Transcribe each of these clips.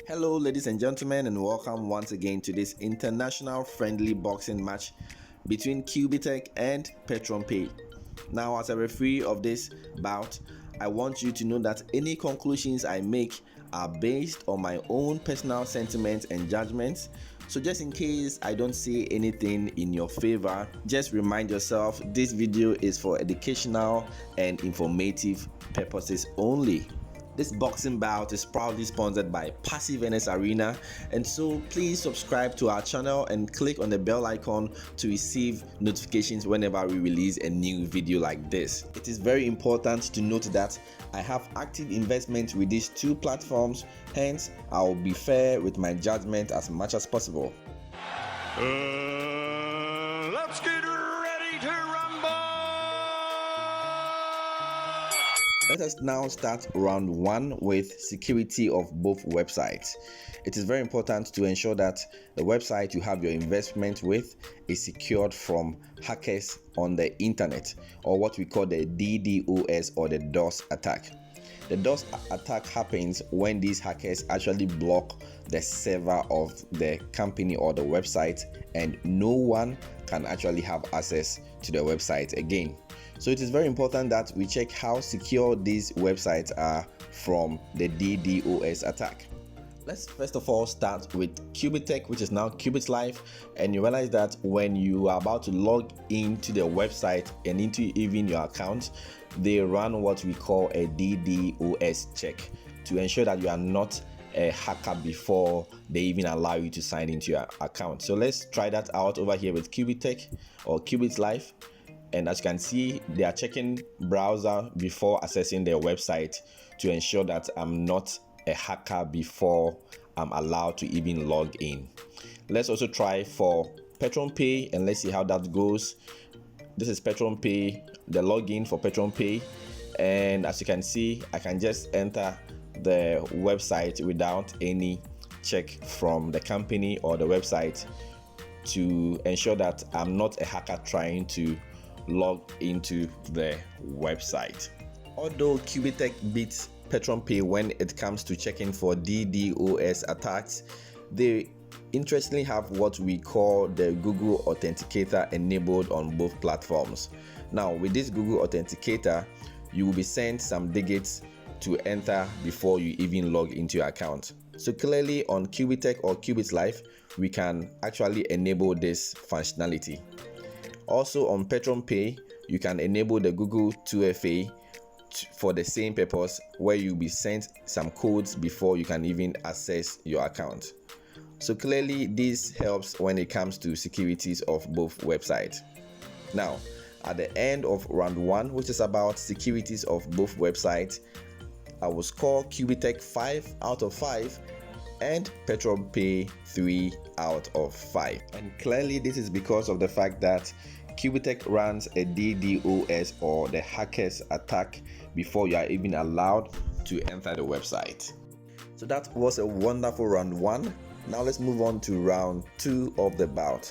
Hello ladies and gentlemen, and welcome once again to this international friendly boxing match between Qubittech and Petronpay. Now, as a referee of this bout, I want you to know that any conclusions I make are based on my own personal sentiments and judgments. So just in case I don't say anything in your favor, just remind yourself this video is for educational and informative purposes only. This boxing bout is proudly sponsored by Passive NS Arena, and so please subscribe to our channel and click on the bell icon to receive notifications whenever we release a new video like this. It is very important to note that I have active investment with these two platforms, hence I will be fair with my judgment as much as possible. Let's get ready to rumble! Let us now start round 1 with security of both websites. It is very important to ensure that the website you have your investment with is secured from hackers on the internet, or what we call the DDoS or the DOS attack. The DOS attack happens when these hackers actually block the server of the company or the website, and no one can actually have access to the website again. So it is very important that we check how secure these websites are from the DDoS attack. Let's first of all start with Qubittech, which is now Qubittech, and you realize that when you are about to log into the website and into even your account, they run what we call a DDoS check to ensure that you are not a hacker before they even allow you to sign into your account. So let's try that out over here with Qubittech or Qubittech. And as you can see, they are checking browser before accessing their website to ensure that I'm not a hacker before I'm allowed to even log in. Let's also try for Petronpay and let's see how that goes. This is Petronpay, the login for Petronpay, and as you can see, I can just enter the website without any check from the company or the website to ensure that I'm not a hacker trying to log into the website. Although Qubittech beats Petronpay when it comes to checking for DDoS attacks, they interestingly have what we call the Google Authenticator enabled on both platforms. Now, with this Google Authenticator, you will be sent some digits to enter before you even log into your account. So clearly on Qubittech or Qubittech, we can actually enable this functionality. Also on Petronpay, you can enable the Google 2FA for the same purpose, where you'll be sent some codes before you can even access your account. So clearly this helps when it comes to securities of both websites. Now, at the end of round 1, which is about securities of both websites, I will score Qubittech 5 out of 5 and Petronpay 3 out of 5. And clearly this is because of the fact that Qubittech runs a DDoS or the hackers attack before you are even allowed to enter the website. So that was a wonderful round 1. Now let's move on to round 2 of the bout.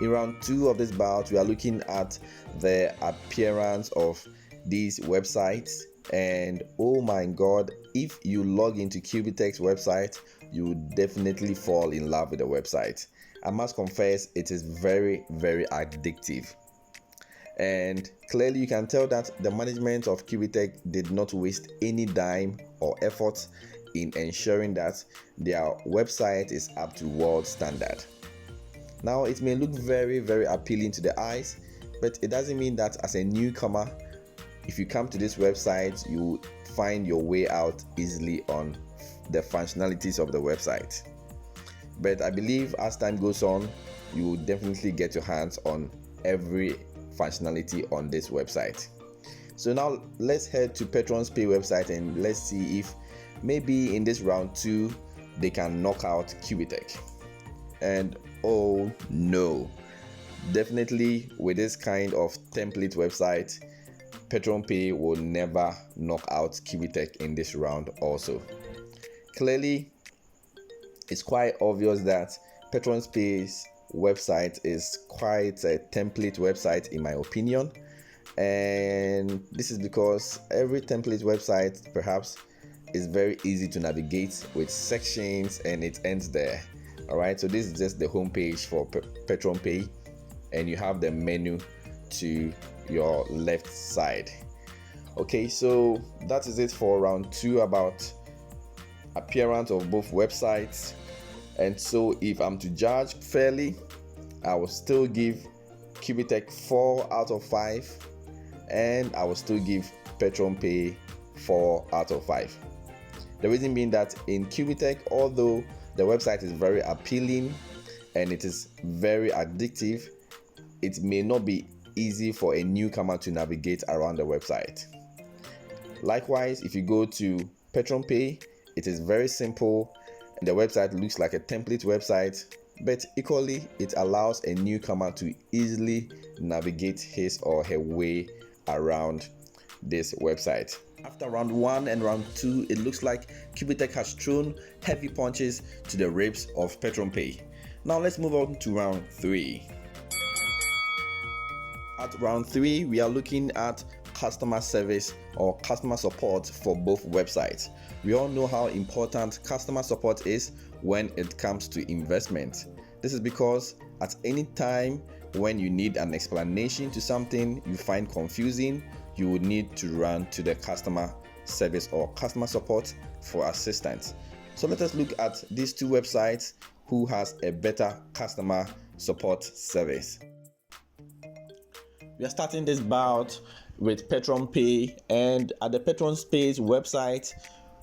In round 2 of this bout, we are looking at the appearance of these websites, and oh my god, if you log into Qubittech's website, you will definitely fall in love with the website. I must confess, it is very addictive, and clearly you can tell that the management of Qubittech did not waste any dime or effort in ensuring that their website is up to world standard. Now, it may look very appealing to the eyes, but it doesn't mean that as a newcomer, if you come to this website, you find your way out easily on the functionalities of the website. But I believe as time goes on, you will definitely get your hands on every functionality on this website. So now let's head to Petronpay website and let's see if maybe in this round 2 they can knock out Qubittech. And oh no, definitely with this kind of template website, Petronpay will never knock out Qubittech in this round also. Clearly, it's quite obvious that Petronpay's website is quite a template website in my opinion, and this is because every template website perhaps is very easy to navigate with sections, and it ends there. All right, so this is just the home page for Petronpay, and you have the menu to your left side. Okay, so that is it for round 2 about appearance of both websites. And so if I'm to judge fairly, I will still give Qubittech 4 out of 5, and I will still give Petronpay 4 out of 5. The reason being that in Qubittech, although the website is very appealing and it is very addictive, it may not be easy for a newcomer to navigate around the website. Likewise, if you go to Petronpay, it is very simple and the website looks like a template website, but equally it allows a newcomer to easily navigate his or her way around this website. After round 1 and round 2, it looks like Qubittech has thrown heavy punches to the ribs of Petronpay. Now let's move on to round 3. At round 3, we are looking at customer service or customer support for both websites. We all know how important customer support is when it comes to investment. This is because at any time when you need an explanation to something you find confusing, you would need to run to the customer service or customer support for assistance. So let us look at these two websites who has a better customer support service. We are starting this bout with Petronpay, and at the Petronpay website,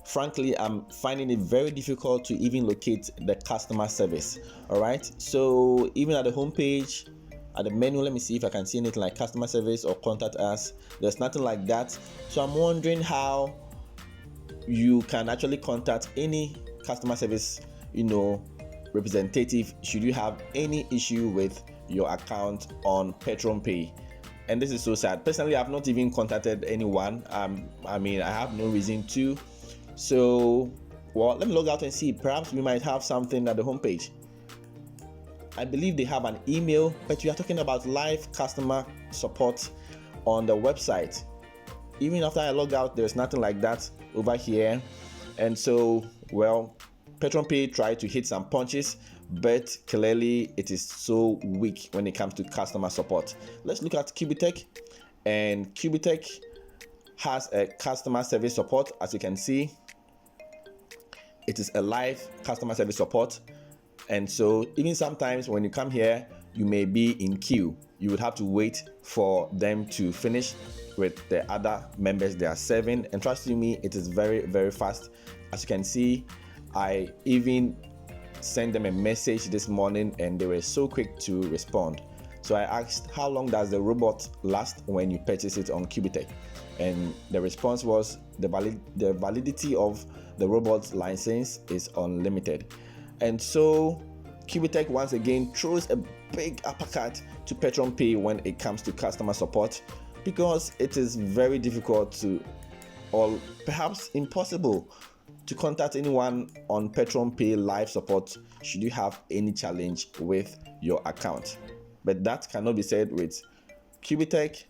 frankly, I'm finding it very difficult to even locate the customer service. All right, so even at the homepage, at the menu, let me see if I can see anything like customer service or contact us. There's nothing like that. So I'm wondering how you can actually contact any customer service, representative should you have any issue with your account on Petronpay. And this is so sad. Personally, I've not even contacted anyone. I have no reason to. So, let me log out and see. Perhaps we might have something at the homepage. I believe they have an email, but we are talking about live customer support on the website. Even after I log out, there's nothing like that over here. And so, Petronpay tried to hit some punches, but clearly it is so weak when it comes to customer support. Let's look at Qubittech, and Qubittech has a customer service support. As you can see, it is a live customer service support, and so even sometimes when you come here, you may be in queue. You would have to wait for them to finish with the other members they are serving, and trust me, it is very, very fast. As you can see, I even sent them a message this morning and they were so quick to respond. So I asked, how long does the robot last when you purchase it on Qubittech? And the response was the validity of the robot's license is unlimited. And so Qubittech once again throws a big uppercut to Petronpay when it comes to customer support, because it is very difficult to, or perhaps impossible, to contact anyone on Petronpay live support should you have any challenge with your account. But that cannot be said with Qubittech,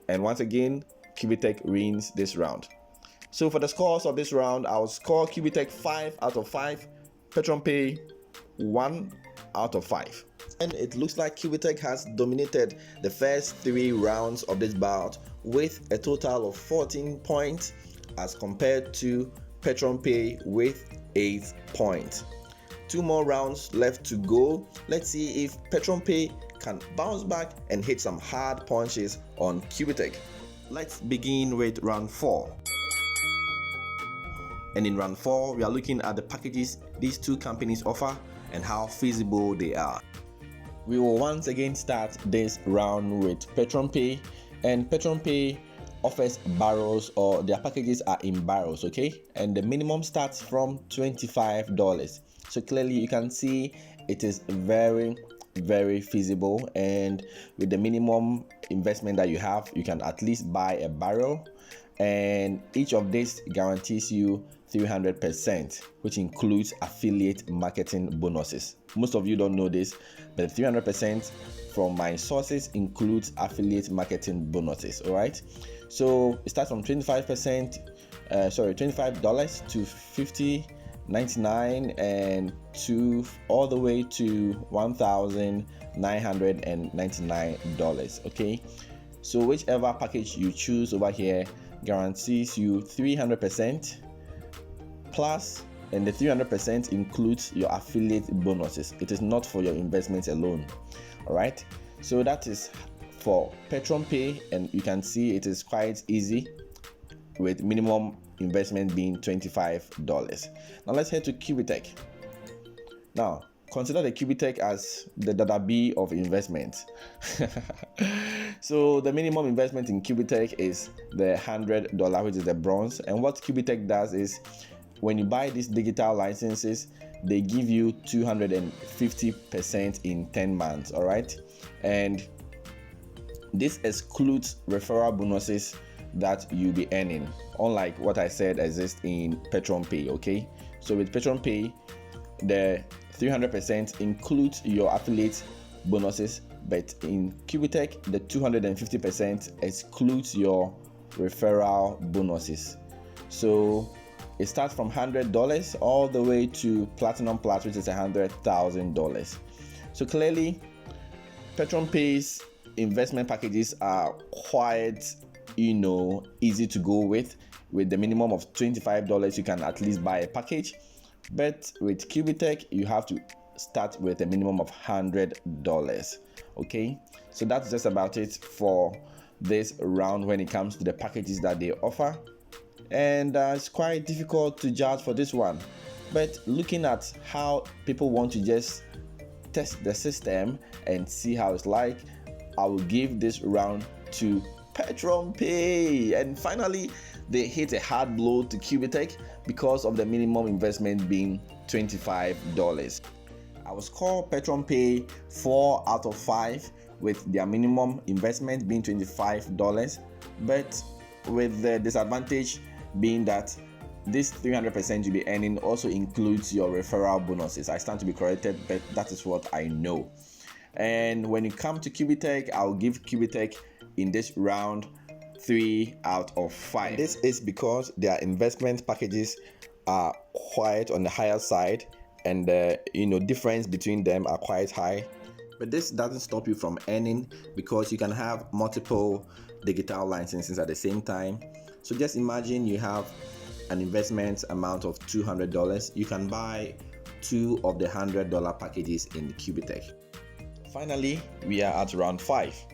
and once again, Qubittech wins this round. So for the scores of this round, I'll score Qubittech 5 out of 5, Petronpay 1 out of 5. And it looks like Qubittech has dominated the first 3 rounds of this bout with a total of 14 points as compared to Petronpay with 8 points. 2 more rounds left to go. Let's see if Petronpay can bounce back and hit some hard punches on Qubittech. Let's begin with round 4. And in round 4, we are looking at the packages these two companies offer and how feasible they are. We will once again start this round with Petronpay, and Petronpay offers barrels, or their packages are in barrels, okay? And the minimum starts from $25. So clearly you can see it is very, very feasible, and with the minimum investment that you have, you can at least buy a barrel, and each of these guarantees you 300%, which includes affiliate marketing bonuses. Most of you don't know this, but 300% from my sources includes affiliate marketing bonuses. All right, so it starts from 25%. $25 to $50.99 and to all the way to $1,999. Okay, so whichever package you choose over here guarantees you 300% plus, and the 300% includes your affiliate bonuses. It is not for your investments alone. All right, so that is for Petronpay, and you can see it is quite easy with minimum investment being $25. Now let's head to Qubittech. Now consider the Qubittech as the Dada B of investment. So the minimum investment in Qubittech is the $100, which is the bronze. And what Qubittech does is, when you buy these digital licenses, they give you 250% in 10 months. All right, and this excludes referral bonuses that you'll be earning, unlike what I said exists in Petronpay. Okay, so with Petronpay, the 300% includes your affiliate bonuses, but in Qubittech, the 250% excludes your referral bonuses. So it starts from $100 all the way to Platinum Plus, which is $100,000. So clearly, Petronpay's investment packages are quite, easy to go with. With the minimum of $25, you can at least buy a package. But with Qubittech, you have to start with a minimum of $100. Okay, so that's just about it for this round when it comes to the packages that they offer. And it's quite difficult to judge for this one. But looking at how people want to just test the system and see how it's like, I will give this round to Petronpay. And finally, they hit a hard blow to Qubittech because of the minimum investment being $25. I will score Petronpay 4 out of 5 with their minimum investment being $25, but with the disadvantage being that this 300% you'll be earning also includes your referral bonuses. I stand to be corrected, but that is what I know. And when it comes to Qubittech, I'll give Qubittech in this round 3 out of 5. This is because their investment packages are quite on the higher side, and the difference between them are quite high. But this doesn't stop you from earning, because you can have multiple digital licenses at the same time. So just imagine you have an investment amount of $200. You can buy 2 of the $100 packages in Qubittech. Finally, we are at round 5.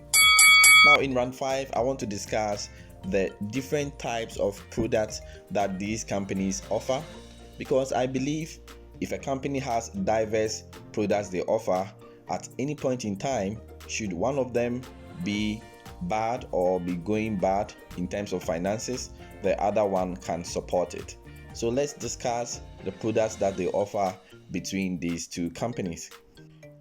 Now in round 5, I want to discuss the different types of products that these companies offer, because I believe if a company has diverse products they offer, at any point in time, should one of them be bad or be going bad in terms of finances, the other one can support it. So let's discuss the products that they offer between these two companies.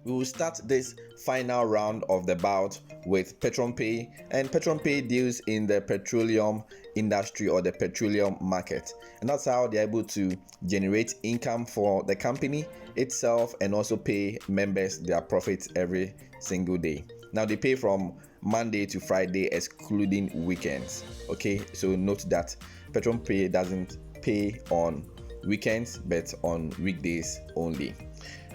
We will start this final round of the bout with Petronpay, and Petronpay deals in the petroleum industry or the petroleum market, and that's how they're able to generate income for the company itself and also pay members their profits every single day. Now they pay from Monday to Friday excluding weekends. Okay, so note that Petronpay doesn't pay on weekends but on weekdays only.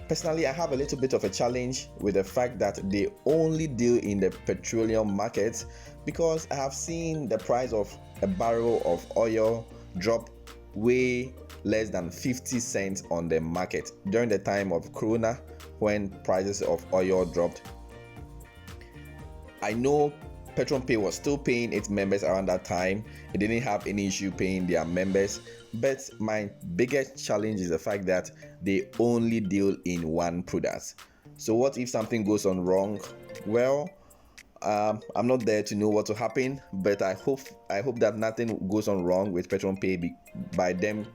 Personally, I have a little bit of a challenge with the fact that they only deal in the petroleum market, because I have seen the price of a barrel of oil drop way less than 50 cents on the market during the time of Corona, when prices of oil dropped. I know Petronpay was still paying its members around that time. It didn't have any issue paying their members. But my biggest challenge is the fact that they only deal in one product. So what if something goes on wrong? Well, I'm not there to know what will happen, but I hope that nothing goes on wrong with Petronpay by them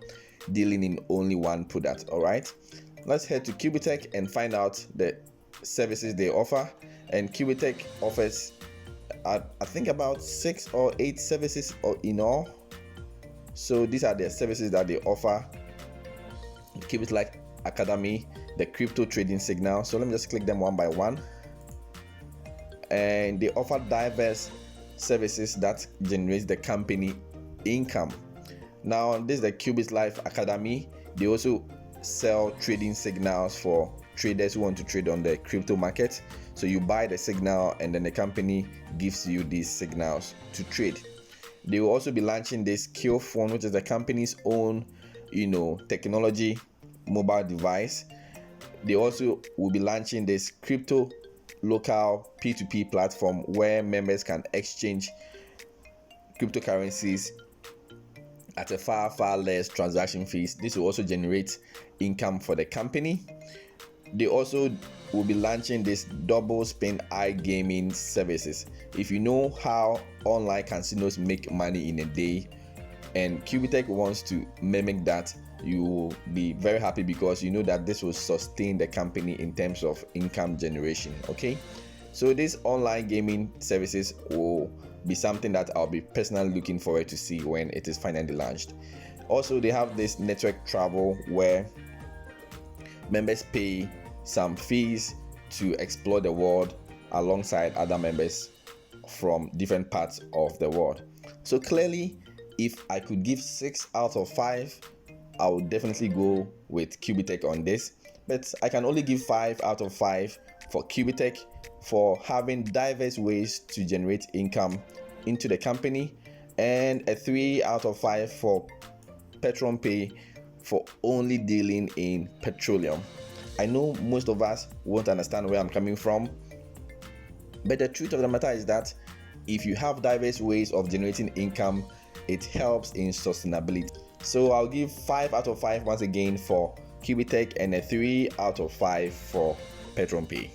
dealing in only one product. All right, let's head to Qubittech and find out the services they offer. And Qubittech offers, I think, about 6 or 8 services in all. So these are the services that they offer. Qubittech Academy, the crypto trading signal. So let me just click them one by one. And they offer diverse services that generate the company income. Now, this is the Qubittech Life Academy. They also sell trading signals for traders who want to trade on the crypto market. So you buy the signal and then the company gives you these signals to trade. They will also be launching this Q phone, which is the company's own, technology mobile device. They also will be launching this crypto local P2P platform where members can exchange cryptocurrencies at a far less transaction fees. This will also generate income for the company. They also will be launching this double spin iGaming services. If you know how online casinos make money in a day, and Qubittech wants to mimic that, you will be very happy because you know that this will sustain the company in terms of income generation. Okay, so these online gaming services will be something that I'll be personally looking forward to see when it is finally launched. Also, they have this network travel where members pay some fees to explore the world alongside other members from different parts of the world. So clearly, if I could give 6 out of 5, I would definitely go with Qubittech on this, but I can only give 5 out of 5 for Qubittech for having diverse ways to generate income into the company, and a 3 out of 5 for Petronpay for only dealing in petroleum. I know most of us won't understand where I'm coming from, but the truth of the matter is that if you have diverse ways of generating income, it helps in sustainability. So I'll give 5 out of 5 once again for Qubittech and a 3 out of 5 for Petronpay.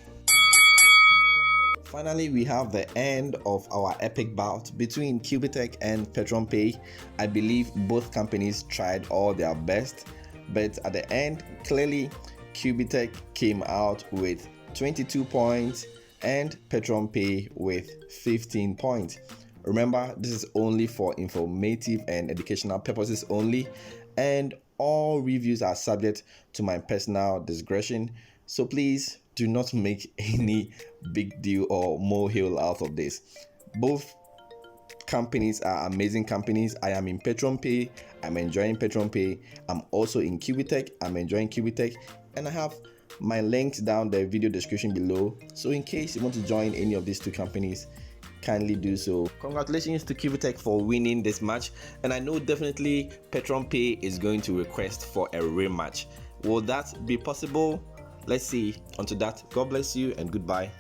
Finally, we have the end of our epic bout between Qubittech and Petronpay. I believe both companies tried all their best, but at the end, clearly Qubittech came out with 22 points and Petronpay with 15 points. Remember, this is only for informative and educational purposes only, and all reviews are subject to my personal discretion. So please do not make any big deal or molehill out of this. Both companies are amazing companies. I am in Petronpay. I'm enjoying Petronpay. I'm also in Qubittech. I'm enjoying Qubittech. And I have my links down the video description below. So in case you want to join any of these two companies, kindly do so. Congratulations to Qubittech for winning this match, and I know definitely Petronpay is going to request for a rematch. Will that be possible? Let's see. Until that, God bless you and goodbye.